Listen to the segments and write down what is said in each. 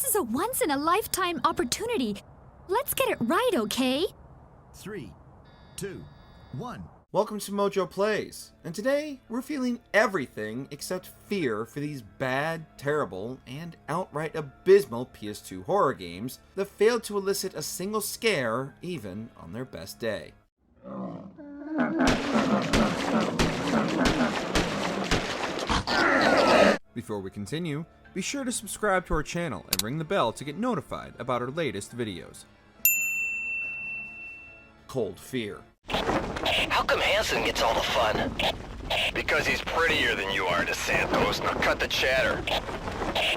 is a once-in-a-lifetime opportunity. Let's get it right, okay? 3, 2, 1. Welcome to MojoPlays, and today we're feeling everything except fear for these bad, terrible, and outright abysmal PS2 horror games that failed to elicit a single scare even on their best day. Before we continue, be sure to subscribe to our channel and ring the bell to get notified about our latest videos. Cold Fear. How come Hanson gets all the fun? Because he's prettier than you are, DeSantos. Now cut the chatter.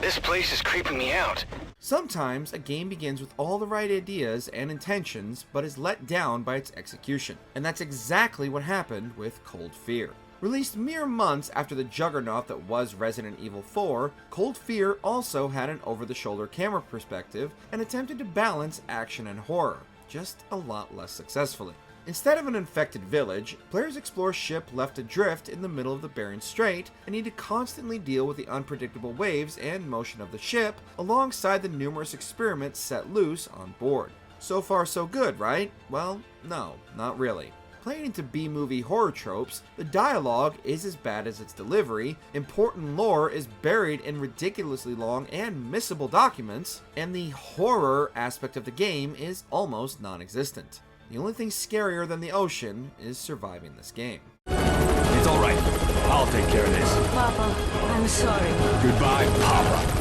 This place is creeping me out. Sometimes a game begins with all the right ideas and intentions, but is let down by its execution. And that's exactly what happened with Cold Fear. Released mere months after the juggernaut that was Resident Evil 4, Cold Fear also had an over-the-shoulder camera perspective and attempted to balance action and horror, just a lot less successfully. Instead of an infected village, players explore a ship left adrift in the middle of the Bering Strait and need to constantly deal with the unpredictable waves and motion of the ship, alongside the numerous experiments set loose on board. So far so good, right? Well, no, not really. Playing into B-movie horror tropes, the dialogue is as bad as its delivery, important lore is buried in ridiculously long and missable documents, and the horror aspect of the game is almost non-existent. The only thing scarier than the ocean is surviving this game. It's all right. I'll take care of this. Papa, I'm sorry. Goodbye, Papa.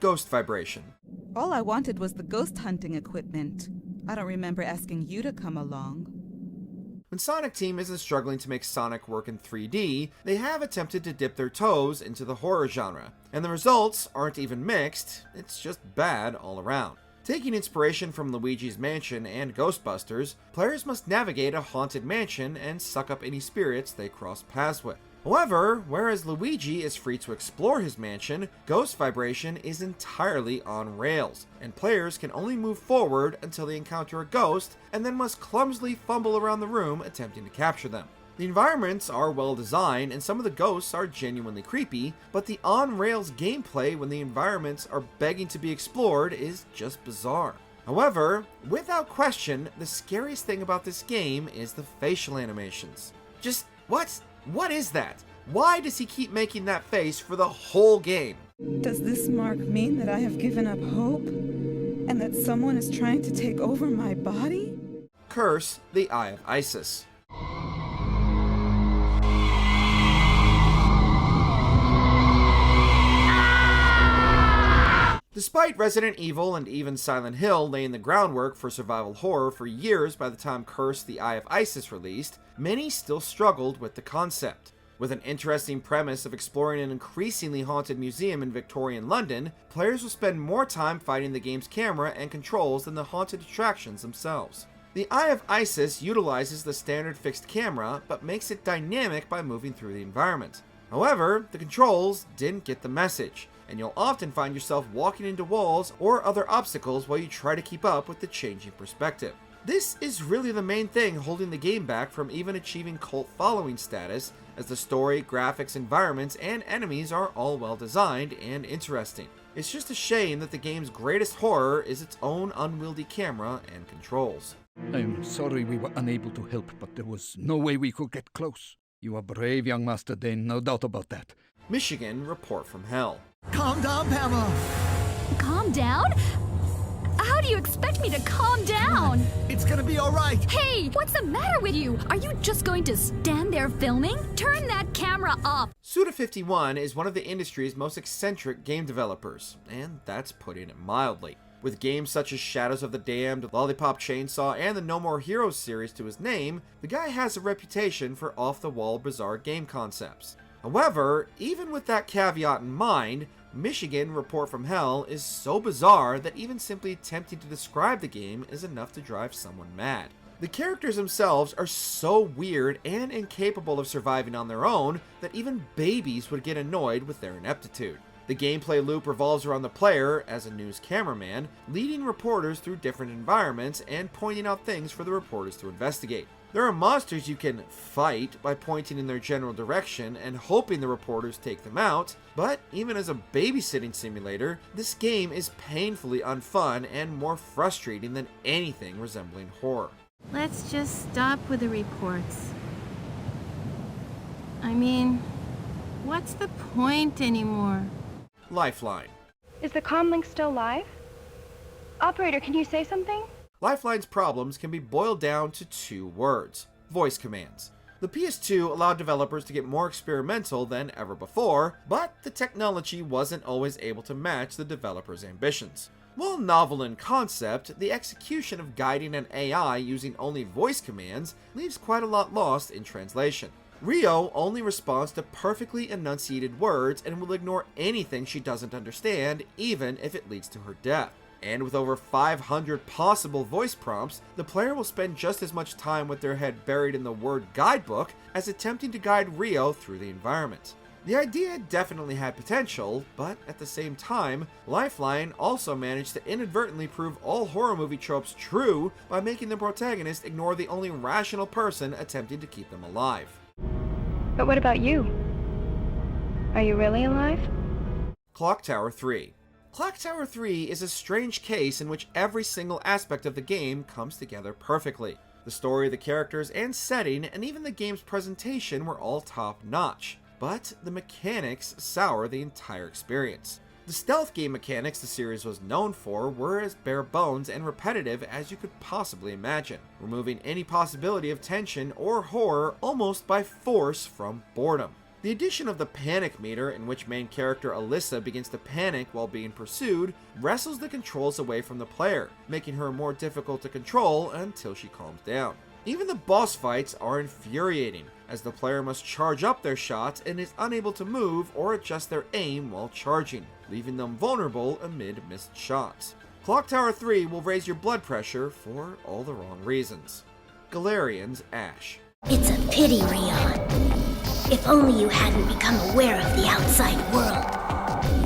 Ghost Vibration. All I wanted was the ghost hunting equipment. I don't remember asking you to come along. When Sonic Team isn't struggling to make Sonic work in 3D, they have attempted to dip their toes into the horror genre, and the results aren't even mixed, it's just bad all around. Taking inspiration from Luigi's Mansion and Ghostbusters, players must navigate a haunted mansion and suck up any spirits they cross paths with. However, whereas Luigi is free to explore his mansion, Ghost Vibration is entirely on rails, and players can only move forward until they encounter a ghost and then must clumsily fumble around the room attempting to capture them. The environments are well designed and some of the ghosts are genuinely creepy, but the on-rails gameplay when the environments are begging to be explored is just bizarre. However, without question, the scariest thing about this game is the facial animations. Just what is that? Why does he keep making that face for the whole game? Does this mark mean that I have given up hope? And that someone is trying to take over my body? Curse, the Eye of Isis. Despite Resident Evil and even Silent Hill laying the groundwork for survival horror for years by the time Curse the Eye of Isis released, many still struggled with the concept. With an interesting premise of exploring an increasingly haunted museum in Victorian London, players will spend more time fighting the game's camera and controls than the haunted attractions themselves. The Eye of Isis utilizes the standard fixed camera, but makes it dynamic by moving through the environment. However, the controls didn't get the message, and you'll often find yourself walking into walls or other obstacles while you try to keep up with the changing perspective. This is really the main thing holding the game back from even achieving cult following status, as the story, graphics, environments, and enemies are all well designed and interesting. It's just a shame that the game's greatest horror is its own unwieldy camera and controls. I'm sorry we were unable to help, but there was no way we could get close. You are brave, young Master Dane, no doubt about that. Michigan Report from Hell. Calm down, Pamela. Calm down? How do you expect me to calm down? It's gonna be all right. Hey, what's the matter with you? Are you just going to stand there filming? Turn that camera off. Suda51 is one of the industry's most eccentric game developers, and that's putting it mildly. With games such as Shadows of the Damned, Lollipop Chainsaw, and the No More Heroes series to his name, the guy has a reputation for off-the-wall bizarre game concepts. However, even with that caveat in mind, Michigan Report from Hell is so bizarre that even simply attempting to describe the game is enough to drive someone mad. The characters themselves are so weird and incapable of surviving on their own that even babies would get annoyed with their ineptitude. The gameplay loop revolves around the player, as a news cameraman, leading reporters through different environments and pointing out things for the reporters to investigate. There are monsters you can fight by pointing in their general direction and hoping the reporters take them out, but even as a babysitting simulator, this game is painfully unfun and more frustrating than anything resembling horror. Let's just stop with the reports. I mean, what's the point anymore? Lifeline. Is the comm link still live? Operator, can you say something? Lifeline's problems can be boiled down to 2 words: voice commands. The PS2 allowed developers to get more experimental than ever before, but the technology wasn't always able to match the developers' ambitions. While novel in concept, the execution of guiding an AI using only voice commands leaves quite a lot lost in translation. Rio only responds to perfectly enunciated words and will ignore anything she doesn't understand, even if it leads to her death. And with over 500 possible voice prompts, the player will spend just as much time with their head buried in the word guidebook as attempting to guide Rio through the environment. The idea definitely had potential, but at the same time, Lifeline also managed to inadvertently prove all horror movie tropes true by making the protagonist ignore the only rational person attempting to keep them alive. But what about you? Are you really alive? Clock Tower 3. Clock Tower 3 is a strange case in which every single aspect of the game comes together perfectly. The story, the characters, and setting, and even the game's presentation were all top-notch, but the mechanics sour the entire experience. The stealth game mechanics the series was known for were as bare bones and repetitive as you could possibly imagine, removing any possibility of tension or horror almost by force from boredom. The addition of the panic meter, in which main character Alyssa begins to panic while being pursued, wrestles the controls away from the player, making her more difficult to control until she calms down. Even the boss fights are infuriating, as the player must charge up their shots and is unable to move or adjust their aim while charging, leaving them vulnerable amid missed shots. Clock Tower 3 will raise your blood pressure for all the wrong reasons. Galarians Ash. It's a pity, Rion. If only you hadn't become aware of the outside world.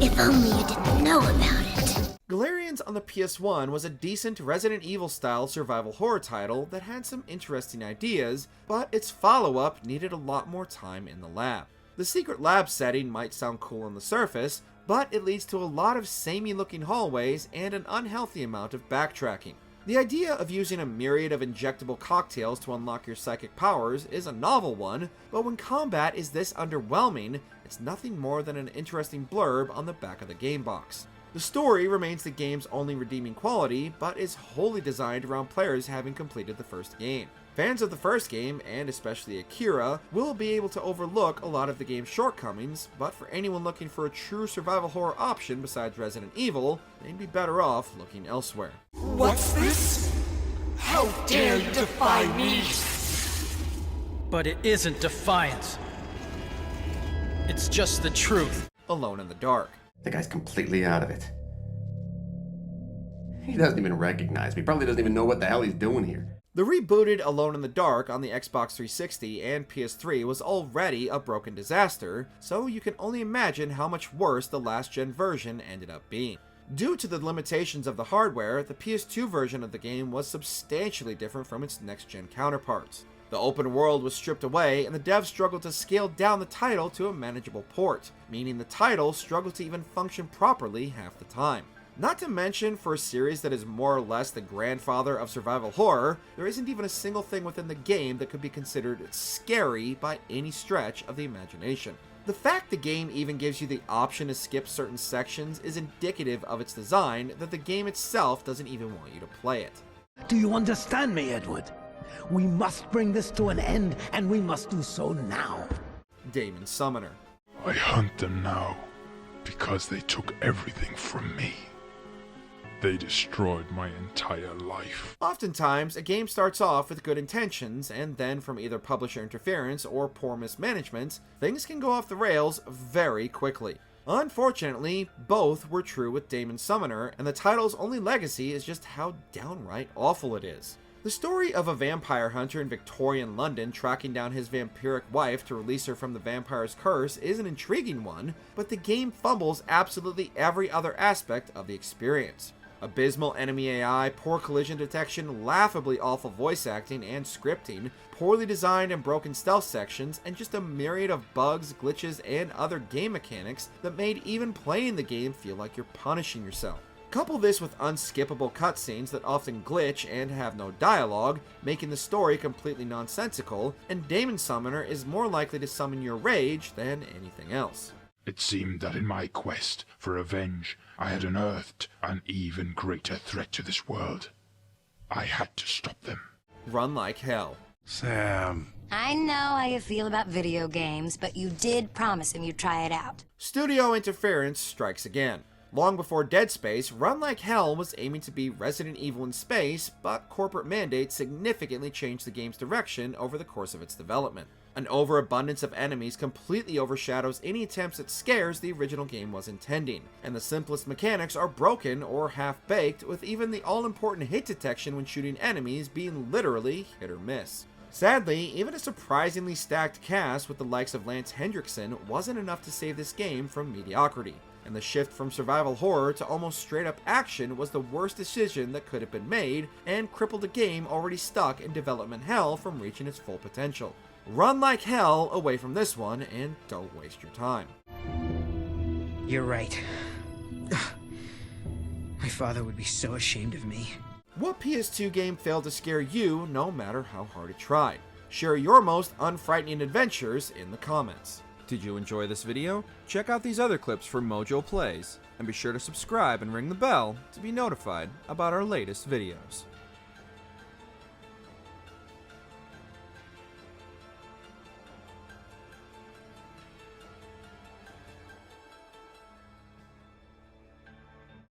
If only you didn't know about it. Galarians on the PS1 was a decent Resident Evil-style survival horror title that had some interesting ideas, but its follow-up needed a lot more time in the lab. The secret lab setting might sound cool on the surface, but it leads to a lot of samey-looking hallways and an unhealthy amount of backtracking. The idea of using a myriad of injectable cocktails to unlock your psychic powers is a novel one, but when combat is this underwhelming, it's nothing more than an interesting blurb on the back of the game box. The story remains the game's only redeeming quality, but is wholly designed around players having completed the first game. Fans of the first game, and especially Akira, will be able to overlook a lot of the game's shortcomings, but for anyone looking for a true survival horror option besides Resident Evil, they'd be better off looking elsewhere. What's this? How dare you defy me? But it isn't defiance. It's just the truth. Alone in the Dark. The guy's completely out of it. He doesn't even recognize me. He probably doesn't even know what the hell he's doing here. The rebooted Alone in the Dark on the Xbox 360 and PS3 was already a broken disaster, so you can only imagine how much worse the last-gen version ended up being. Due to the limitations of the hardware, the PS2 version of the game was substantially different from its next-gen counterparts. The open world was stripped away, and the devs struggled to scale down the title to a manageable port, meaning the title struggled to even function properly half the time. Not to mention, for a series that is more or less the grandfather of survival horror, there isn't even a single thing within the game that could be considered scary by any stretch of the imagination. The fact the game even gives you the option to skip certain sections is indicative of its design that the game itself doesn't even want you to play it. Do you understand me, Edward? We must bring this to an end, and we must do so now. Demon Summoner. I hunt them now, because they took everything from me. They destroyed my entire life. Oftentimes, a game starts off with good intentions, and then from either publisher interference or poor mismanagement, things can go off the rails very quickly. Unfortunately, both were true with Demon Summoner, and the title's only legacy is just how downright awful it is. The story of a vampire hunter in Victorian London tracking down his vampiric wife to release her from the vampire's curse is an intriguing one, but the game fumbles absolutely every other aspect of the experience. Abysmal enemy AI, poor collision detection, laughably awful voice acting and scripting, poorly designed and broken stealth sections, and just a myriad of bugs, glitches, and other game mechanics that made even playing the game feel like you're punishing yourself. Couple this with unskippable cutscenes that often glitch and have no dialogue, making the story completely nonsensical, and Demon Summoner is more likely to summon your rage than anything else. It seemed that in my quest for revenge, I had unearthed an even greater threat to this world. I had to stop them. Run like hell. Sam. I know how you feel about video games, but you did promise him you'd try it out. Studio interference strikes again. Long before Dead Space, Run Like Hell was aiming to be Resident Evil in space, but corporate mandates significantly changed the game's direction over the course of its development. An overabundance of enemies completely overshadows any attempts at scares the original game was intending, and the simplest mechanics are broken or half-baked, with even the all-important hit detection when shooting enemies being literally hit or miss. Sadly, even a surprisingly stacked cast with the likes of Lance Hendrickson wasn't enough to save this game from mediocrity, and the shift from survival horror to almost straight-up action was the worst decision that could have been made, and crippled a game already stuck in development hell from reaching its full potential. Run like hell away from this one, and don't waste your time. You're right. My father would be so ashamed of me. What PS2 game failed to scare you no matter how hard it tried? Share your most unfrightening adventures in the comments. Did you enjoy this video? Check out these other clips from MojoPlays, and be sure to subscribe and ring the bell to be notified about our latest videos.